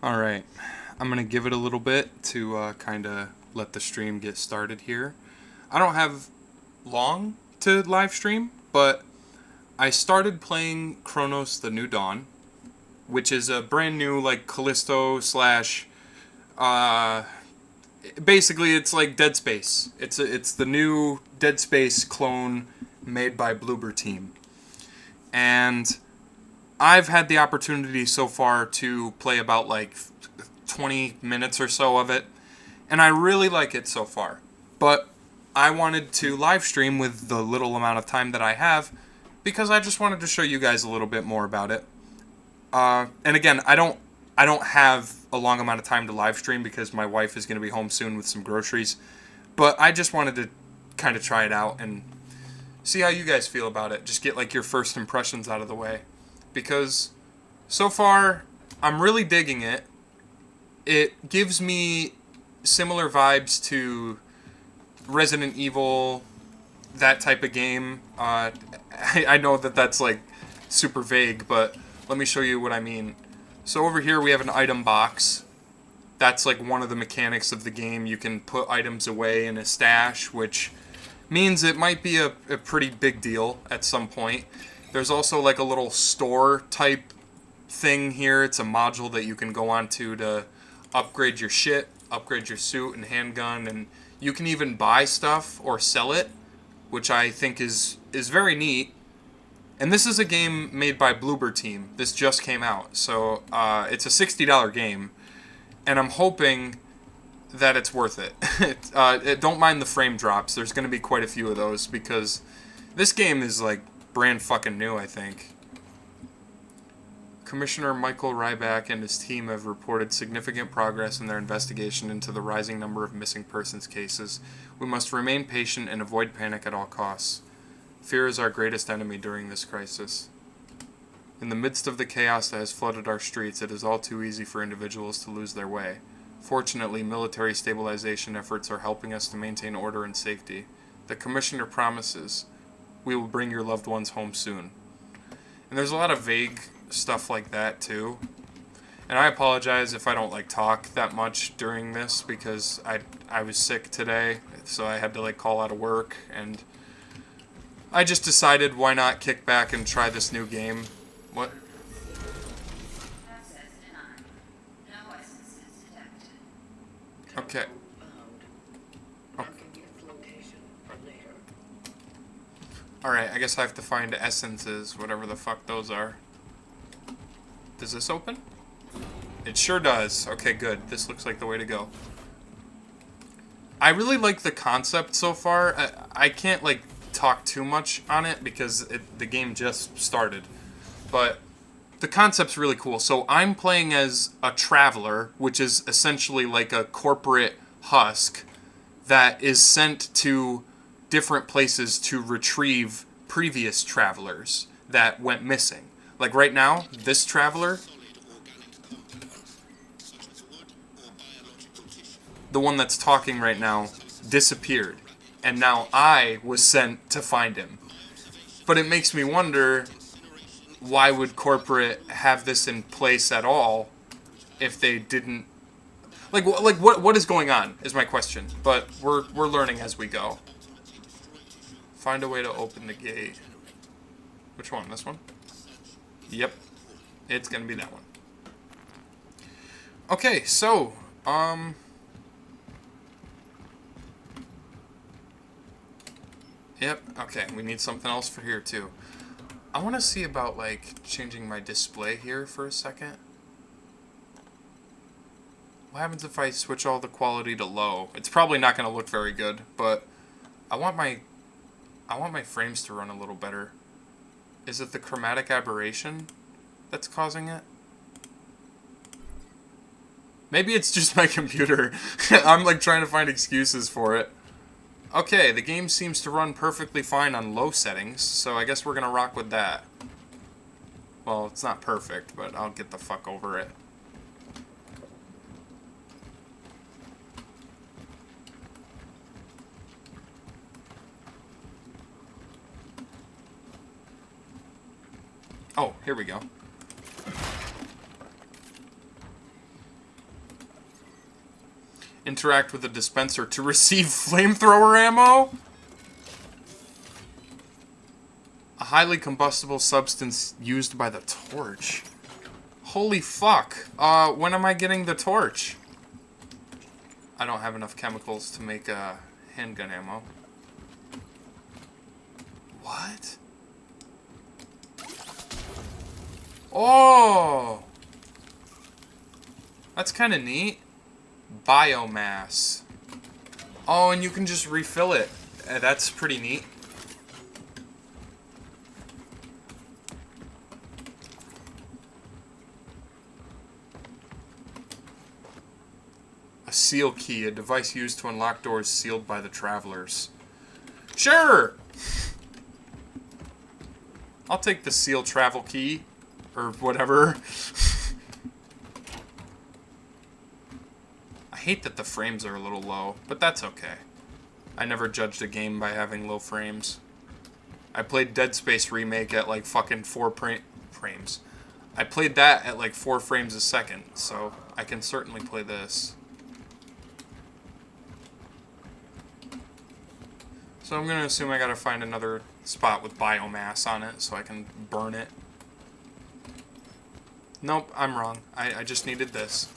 Alright, I'm going to give it a little bit to kind of let the stream get started here. I don't have long to live stream, but I started playing CRONOS The New Dawn, which is a brand new, like, Callisto slash, basically it's like Dead Space. It's the new Dead Space clone made by Bloober Team. And I've had the opportunity so far to play about like 20 minutes or so of it, and I really like it so far. But I wanted to live stream with the little amount of time that I have because I just wanted to show you guys a little bit more about it. And again, I don't have a long amount of time to live stream because my wife is going to be home soon with some groceries. But I just wanted to kind of try it out and see how you guys feel about it. Just get like your first impressions out of the way. Because so far, I'm really digging it. It gives me similar vibes to Resident Evil, that type of game. I know that that's like super vague, but let me show you what I mean. So over here we have an item box. That's like one of the mechanics of the game. You can put items away in a stash, which means it might be a pretty big deal at some point. There's also like a little store type thing here. It's a module that you can go onto to upgrade your shit, upgrade your suit and handgun, and you can even buy stuff or sell it, which I think is very neat. And this is a game made by Bloober Team. This just came out, so it's a $60 game, and I'm hoping that it's worth it. Don't mind the frame drops. There's going to be quite a few of those because this game is like brand fucking new, I think. Commissioner Michael Ryback and his team have reported significant progress in their investigation into the rising number of missing persons cases. We must remain patient and avoid panic at all costs. Fear is our greatest enemy during this crisis. In the midst of the chaos that has flooded our streets, it is all too easy for individuals to lose their way. Fortunately, military stabilization efforts are helping us to maintain order and safety. The Commissioner promises we will bring your loved ones home soon. And there's a lot of vague stuff like that too. And I apologize if I don't like talk that much during this because I was sick today, so I had to like call out of work, and I just decided why not kick back and try this new game. What? Okay. Alright, I guess I have to find essences, whatever the fuck those are. Does this open? It sure does. Okay, good. This looks like the way to go. I really like the concept so far. I can't, like, talk too much on it because the game just started. But the concept's really cool. So I'm playing as a traveler, which is essentially like a corporate husk that is sent to different places to retrieve previous travelers that went missing. Like right now, this traveler, the one that's talking right now, disappeared. And now I was sent to find him. But it makes me wonder, why would corporate have this in place at all if they didn't... Like what is going on is my question. But we're learning as we go. Find a way to open the gate. Which one? This one? Yep. It's gonna be that one. Okay, so, yep, okay, we need something else for here, too. I want to see about, like, changing my display here for a second. What happens if I switch all the quality to low? It's probably not going to look very good, but I want my frames to run a little better. Is it the chromatic aberration that's causing it? Maybe it's just my computer. I'm like trying to find excuses for it. Okay, the game seems to run perfectly fine on low settings, so I guess we're gonna rock with that. Well, it's not perfect, but I'll get the fuck over it. Oh, here we go. Interact with the dispenser to receive flamethrower ammo? A highly combustible substance used by the torch. Holy fuck. When am I getting the torch? I don't have enough chemicals to make handgun ammo. What? Oh! That's kind of neat. Biomass. Oh, and you can just refill it. That's pretty neat. A seal key, a device used to unlock doors sealed by the travelers. Sure! I'll take the seal travel key. Or whatever. I hate that the frames are a little low, but that's okay. I never judged a game by having low frames. I played Dead Space Remake at like fucking 4 frames. I played that at like 4 frames a second, so I can certainly play this. So I'm gonna assume I gotta find another spot with biomass on it so I can burn it. Nope, I'm wrong. I just needed this.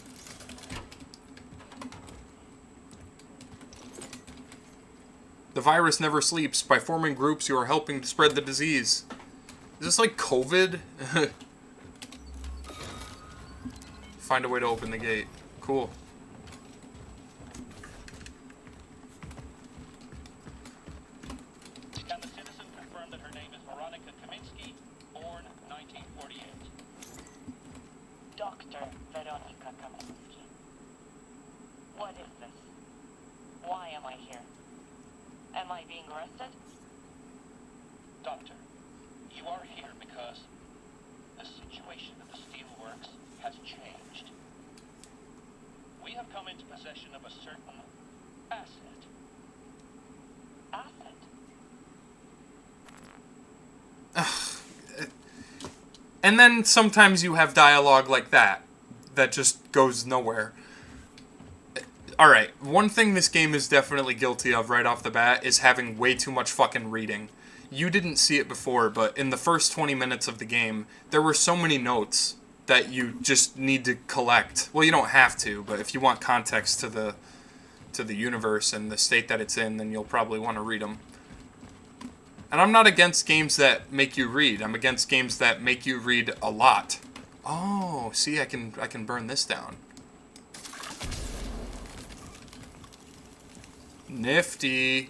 The virus never sleeps. By forming groups, you are helping to spread the disease. Is this like COVID? Find a way to open the gate. Cool. And then sometimes you have dialogue like that just goes nowhere. Alright, one thing this game is definitely guilty of right off the bat is having way too much fucking reading. You didn't see it before, but in the first 20 minutes of the game, there were so many notes that you just need to collect. Well, you don't have to, but if you want context to the universe and the state that it's in, then you'll probably want to read them. And I'm not against games that make you read. I'm against games that make you read a lot. Oh, see, I can burn this down. Nifty.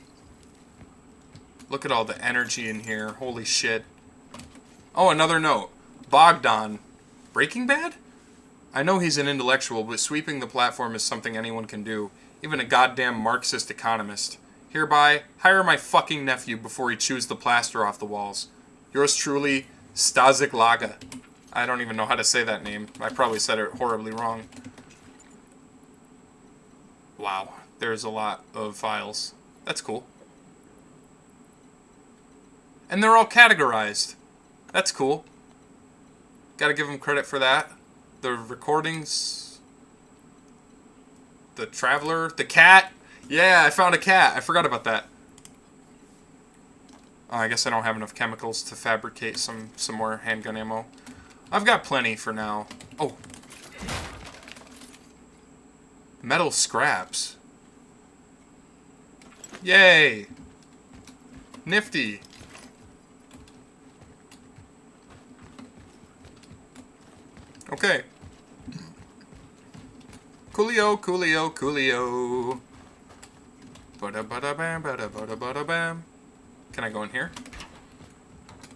Look at all the energy in here. Holy shit. Oh, another note. Bogdan. Breaking Bad? I know he's an intellectual, but sweeping the platform is something anyone can do. Even a goddamn Marxist economist. Hereby, hire my fucking nephew before he chews the plaster off the walls. Yours truly, Stasik Laga. I don't even know how to say that name. I probably said it horribly wrong. Wow, there's a lot of files. That's cool. And they're all categorized. That's cool. Gotta give them credit for that. The recordings... The Traveler, the cat... Yeah, I found a cat. I forgot about that. Oh, I guess I don't have enough chemicals to fabricate some more handgun ammo. I've got plenty for now. Oh. Metal scraps. Yay. Nifty. Okay. Coolio, coolio, coolio. Bada-bada-bam, bada-bada-bada-bam. Can I go in here?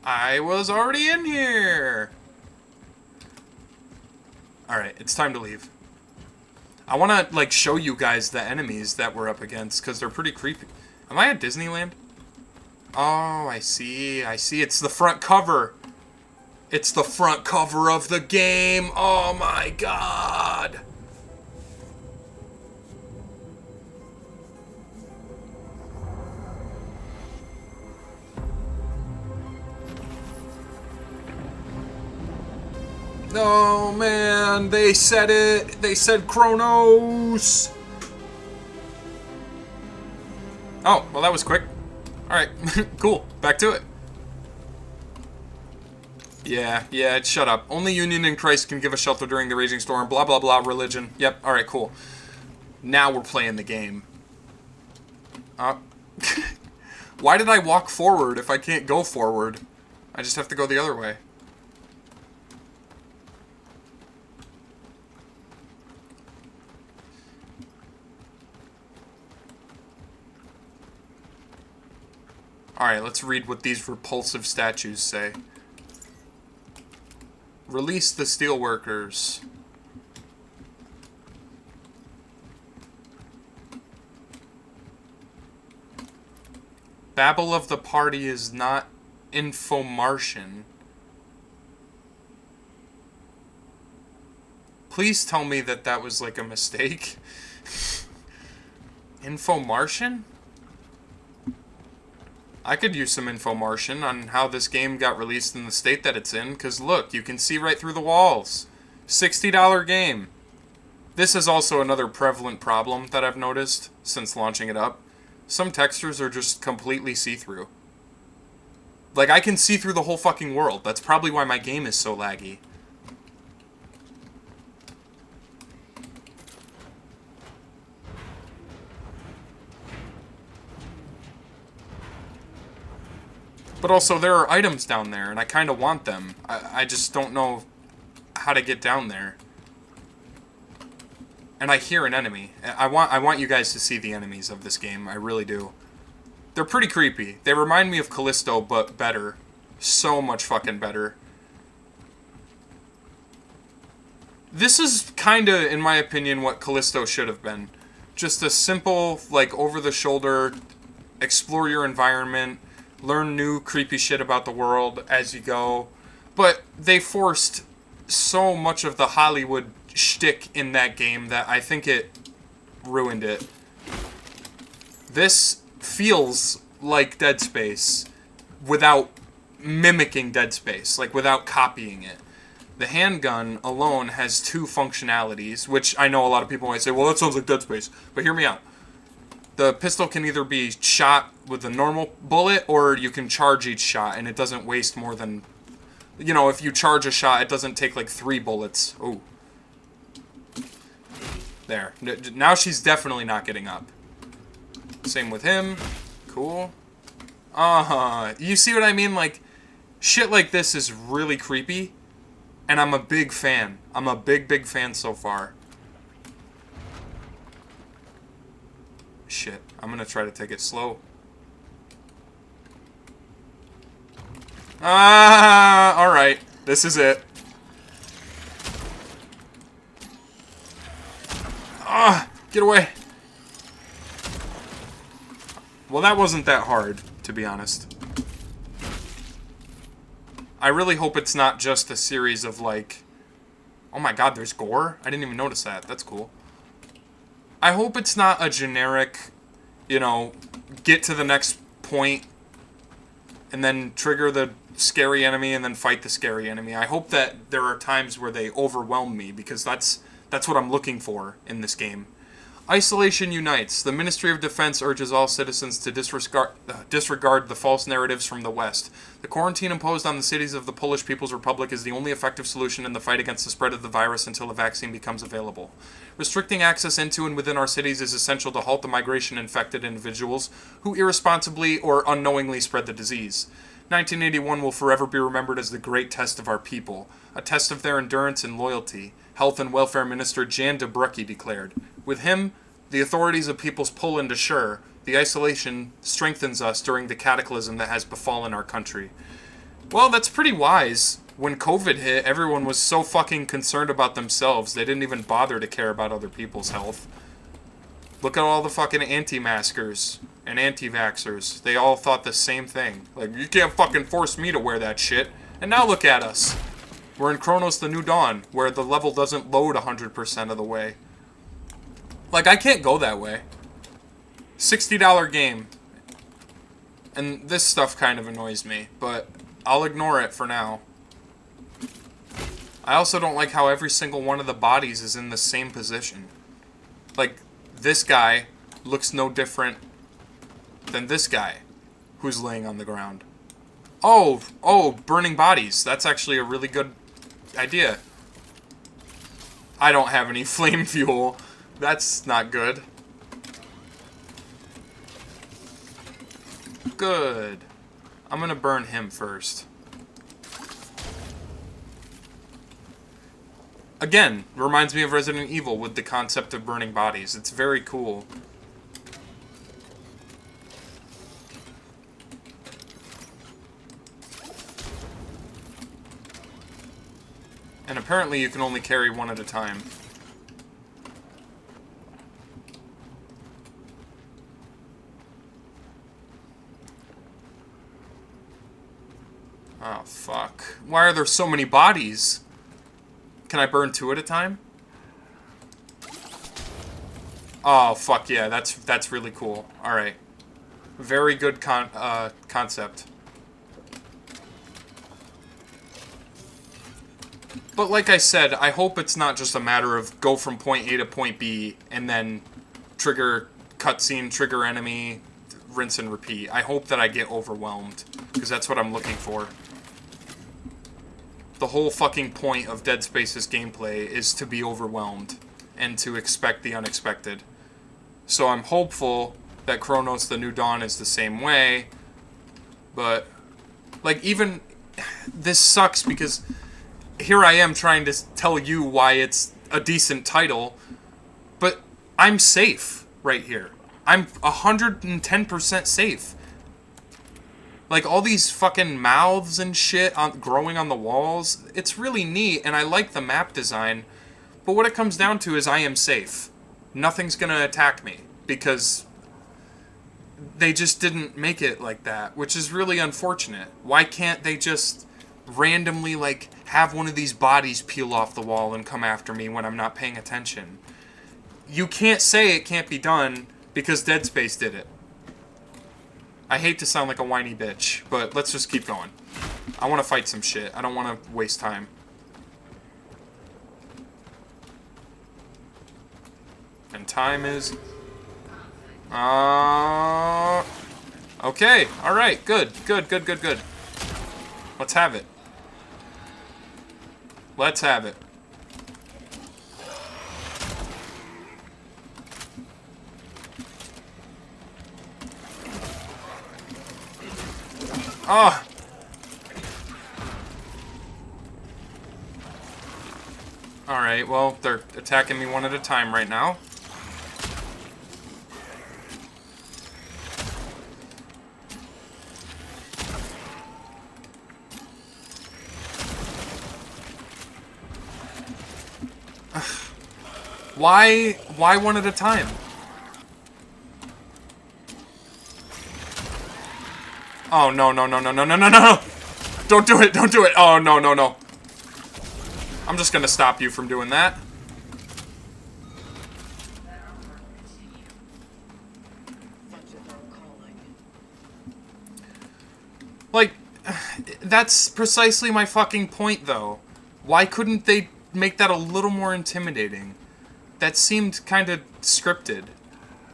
I was already in here! Alright, it's time to leave. I want to, like, show you guys the enemies that we're up against, because they're pretty creepy. Am I at Disneyland? Oh, I see. I see. It's the front cover. It's the front cover of the game. Oh, my God. Oh man, they said it. They said CRONOS. Oh, well that was quick. Alright, cool. Back to it. Yeah, shut up. Only Union in Christ can give us shelter during the raging storm. Blah, blah, blah, religion. Yep, alright, cool. Now we're playing the game. Why did I walk forward if I can't go forward? I just have to go the other way. Alright, let's read what these repulsive statues say. Release the steelworkers. Babble of the party is not infomartian. Please tell me that that was like a mistake. Infomartian? I could use some Infomartian on how this game got released in the state that it's in, because look, you can see right through the walls. $60 game. This is also another prevalent problem that I've noticed since launching it up. Some textures are just completely see-through. Like, I can see through the whole fucking world. That's probably why my game is so laggy. But also, there are items down there, and I kind of want them. I just don't know how to get down there. And I hear an enemy. I want you guys to see the enemies of this game. I really do. They're pretty creepy. They remind me of Callisto, but better. So much fucking better. This is kind of, in my opinion, what Callisto should have been. Just a simple, like, over-the-shoulder, explore your environment, learn new creepy shit about the world as you go. But they forced so much of the Hollywood shtick in that game that I think it ruined it. This feels like Dead Space without mimicking Dead Space, like without copying it. The handgun alone has two functionalities, which I know a lot of people might say, well, that sounds like Dead Space. But hear me out. The pistol can either be shot with a normal bullet, or you can charge each shot, and it doesn't waste more than... You know, if you charge a shot, it doesn't take like 3 bullets. Ooh. There. Now she's definitely not getting up. Same with him. Cool. You see what I mean? Like, shit like this is really creepy, and I'm a big fan. I'm a big fan so far. Shit, I'm gonna try to take it slow. Alright. This is it. Get away. Well, that wasn't that hard, to be honest. I really hope it's not just a series of, like... Oh my god, there's gore? I didn't even notice that. That's cool. I hope it's not a generic, you know, get to the next point and then trigger the scary enemy and then fight the scary enemy. I hope that there are times where they overwhelm me, because that's what I'm looking for in this game. Isolation unites. The Ministry of Defense urges all citizens to disregard the false narratives from the West. The quarantine imposed on the cities of the Polish People's Republic is the only effective solution in the fight against the spread of the virus until a vaccine becomes available. Restricting access into and within our cities is essential to halt the migration of infected individuals who irresponsibly or unknowingly spread the disease. 1981 will forever be remembered as the great test of our people, a test of their endurance and loyalty, Health and Welfare Minister Jan de Brucke declared. With him, the authorities of People's Poland assure the isolation strengthens us during the cataclysm that has befallen our country. Well, that's pretty wise. When COVID hit, everyone was so fucking concerned about themselves, they didn't even bother to care about other people's health. Look at all the fucking anti-maskers and anti-vaxxers. They all thought the same thing. Like, you can't fucking force me to wear that shit. And now look at us. We're in CRONOS the New Dawn, where the level doesn't load 100% of the way. Like, I can't go that way. $60 game. And this stuff kind of annoys me, but I'll ignore it for now. I also don't like how every single one of the bodies is in the same position. Like, this guy looks no different than this guy who's laying on the ground. Oh, burning bodies. That's actually a really good idea. I don't have any flame fuel. That's not good. Good. I'm gonna burn him first. Again, reminds me of Resident Evil with the concept of burning bodies. It's very cool. And apparently you can only carry one at a time. Oh, fuck. Why are there so many bodies? Can I burn 2 at a time? Oh, fuck yeah. That's really cool. Alright. Very good concept. But like I said, I hope it's not just a matter of go from point A to point B and then trigger cutscene, trigger enemy, rinse and repeat. I hope that I get overwhelmed, because that's what I'm looking for. The whole fucking point of Dead Space's gameplay is to be overwhelmed and to expect the unexpected. So I'm hopeful that CRONOS The New Dawn is the same way, but like, even this sucks because here I am trying to tell you why it's a decent title, but I'm safe right here. I'm 110% safe. Like, all these fucking mouths and shit growing on the walls, it's really neat, and I like the map design, but what it comes down to is I am safe. Nothing's gonna attack me, because they just didn't make it like that, which is really unfortunate. Why can't they just randomly, like, have one of these bodies peel off the wall and come after me when I'm not paying attention? You can't say it can't be done because Dead Space did it. I hate to sound like a whiny bitch, but let's just keep going. I want to fight some shit. I don't want to waste time. And time is... Okay, alright, good. Let's have it. Let's have it. Ah! Alright, well, they're attacking me one at a time right now. Why one at a time? Oh, no. Don't do it. Oh, no. I'm just gonna stop you from doing that. Like, that's precisely my fucking point, though. Why couldn't they make that a little more intimidating? That seemed kind of scripted.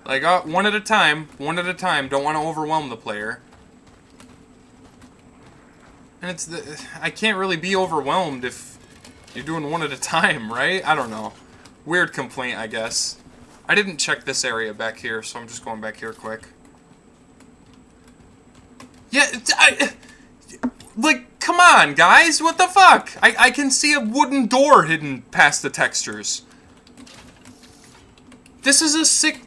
Like, one at a time, don't want to overwhelm the player. And I can't really be overwhelmed if you're doing one at a time, right? I don't know. Weird complaint, I guess. I didn't check this area back here, so I'm just going back here quick. Yeah, like, come on, guys, what the fuck? I can see a wooden door hidden past the textures. This is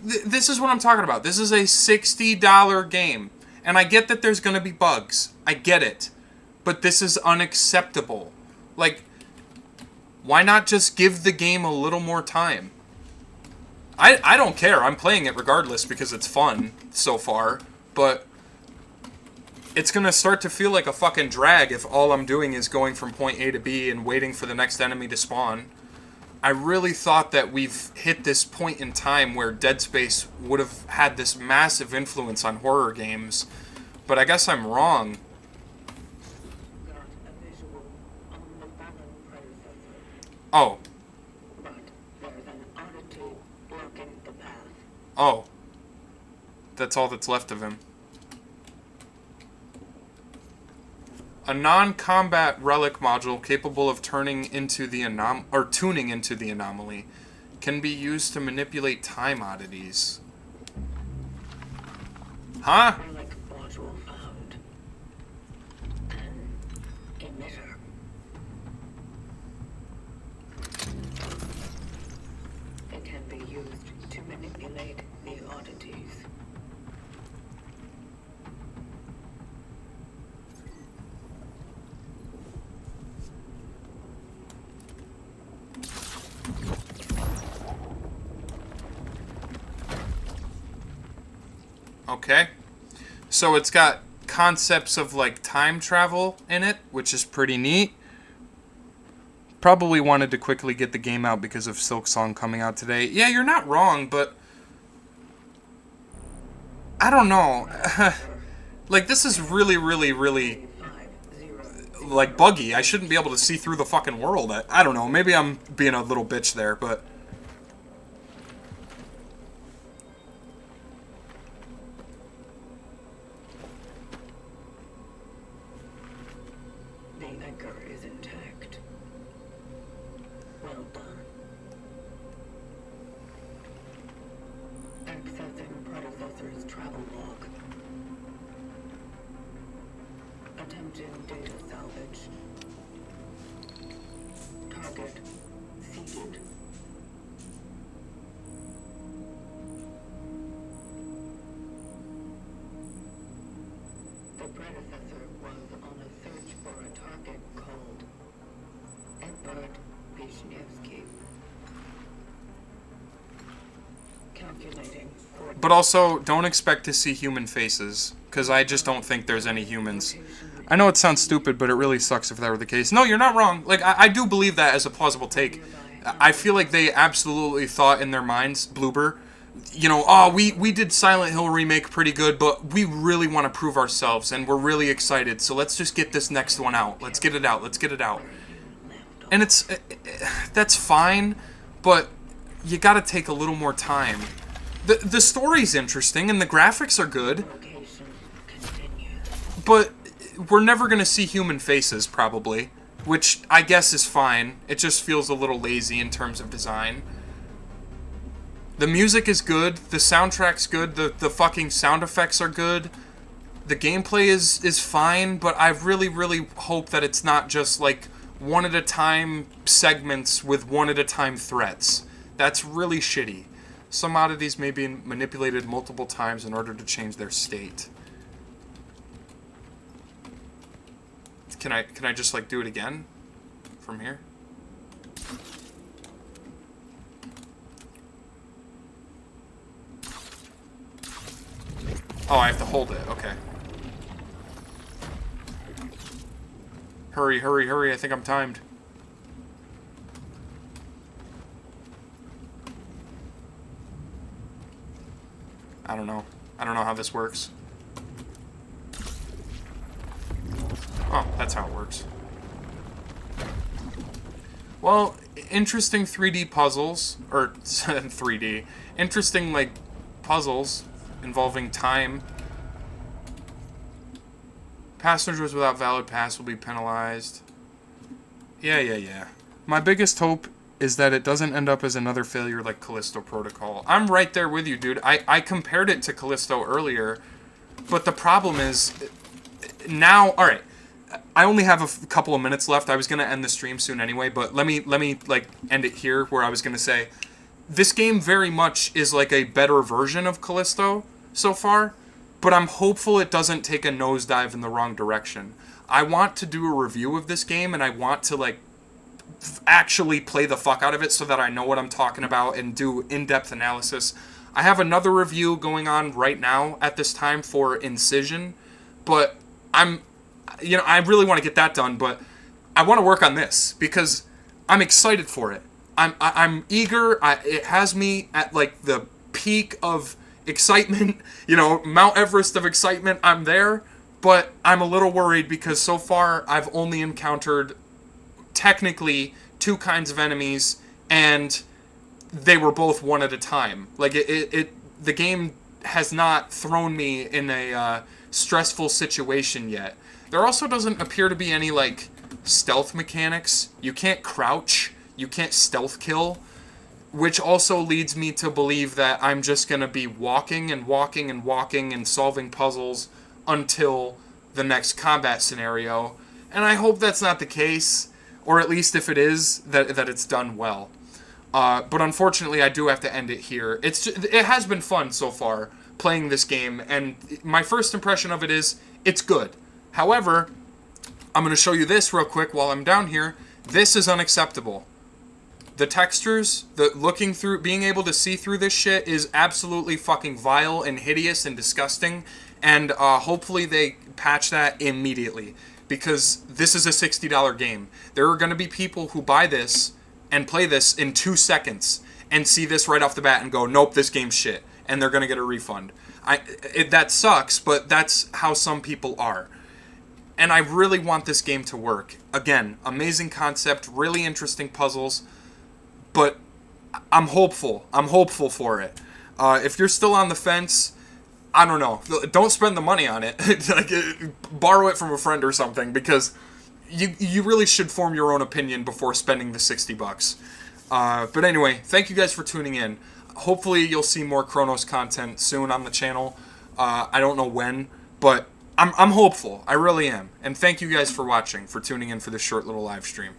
this is what I'm talking about. This is a $60 game. And I get that there's gonna be bugs. I get it. But this is unacceptable. Like, why not just give the game a little more time? I don't care. I'm playing it regardless because it's fun so far. But it's gonna start to feel like a fucking drag if all I'm doing is going from point A to B and waiting for the next enemy to spawn. I really thought that we've hit this point in time where Dead Space would have had this massive influence on horror games, but I guess I'm wrong. Oh. Oh. That's all that's left of him. A non-combat relic module capable of tuning into the anomaly can be used to manipulate time oddities. Huh? Relic module found. An emitter. It can be used to manipulate the oddities. Okay. So it's got concepts of like time travel in it, which is pretty neat. Probably wanted to quickly get the game out because of Silksong coming out today. Yeah, you're not wrong, but I don't know. Like, this is really, really, really like buggy. I shouldn't be able to see through the fucking world. I don't know. Maybe I'm being a little bitch there, but The anchor is intact. Well done. Accessing predecessor's travel log. Attempting data salvage. Target seated. The predecessor was on a search for a target called Edward Wisniewski. Calculating. but also don't expect to see human faces, because I just don't think there's any humans. I know it sounds stupid, but it really sucks if that were the case. No, you're not wrong. Like, I do believe that as a plausible take. I feel like they absolutely thought in their minds, Bloober, you know, oh, we did Silent Hill Remake pretty good, but we really want to prove ourselves, and we're really excited, so let's just get this next one out. Let's get it out. Let's get it out. And that's fine, but you gotta take a little more time. The story's interesting, and the graphics are good, Location continues. but we're never gonna see human faces, probably, which I guess is fine. It just feels a little lazy in terms of design. The music is good, the soundtrack's good, the fucking sound effects are good, the gameplay is fine, but I really, really hope that it's not just like one-at-a-time segments with one-at-a-time threats. That's really shitty. Some oddities may be manipulated multiple times in order to change their state. Can I just like do it again from here? Oh, I have to hold it. Okay. Hurry, hurry, hurry. I think I'm timed. I don't know. I don't know how this works. Oh, that's how it works. Well, interesting 3D puzzles. Or 3D. Interesting, like, puzzles involving time. Passengers without valid pass will be penalized. Yeah. My biggest hope is that it doesn't end up as another failure like Callisto Protocol. I'm right there with you, dude. I compared it to Callisto earlier, but the problem is, now, alright, I only have a couple of minutes left. I was going to end the stream soon anyway, but let me like, end it here where I was going to say, this game very much is like a better version of Callisto so far, but I'm hopeful it doesn't take a nosedive in the wrong direction. I want to do a review of this game, and I want to, like, actually play the fuck out of it so that I know what I'm talking about and do in-depth analysis. I have another review going on right now at this time for Incision, but I really want to get that done, but I want to work on this because I'm excited for it. I'm eager. It has me at, like, the peak of excitement, Mount Everest of excitement. I'm there, but I'm a little worried because so far I've only encountered technically two kinds of enemies, and they were both one at a time. Like, the game has not thrown me in a stressful situation yet. There also doesn't appear to be any, like, stealth mechanics. You can't crouch. You can't stealth kill. Which also leads me to believe that I'm just going to be walking and walking and walking and solving puzzles until the next combat scenario. And I hope that's not the case. Or at least if it is, that it's done well. But unfortunately, I do have to end it here. It has been fun so far, playing this game. And my first impression of it is, it's good. However, I'm going to show you this real quick while I'm down here. This is unacceptable. The textures, being able to see through this shit is absolutely fucking vile and hideous and disgusting. And hopefully they patch that immediately. Because this is a $60 game. There are going to be people who buy this and play this in 2 seconds and see this right off the bat and go, nope, this game's shit. And they're going to get a refund. That sucks, but that's how some people are. And I really want this game to work. Again, amazing concept, really interesting puzzles. But I'm hopeful. I'm hopeful for it. If you're still on the fence, I don't know. Don't spend the money on it. Borrow it from a friend or something, because you really should form your own opinion before spending the $60. But anyway, thank you guys for tuning in. Hopefully you'll see more CRONOS content soon on the channel. I don't know when, but I'm hopeful. I really am. And thank you guys for watching, for tuning in for this short little live stream.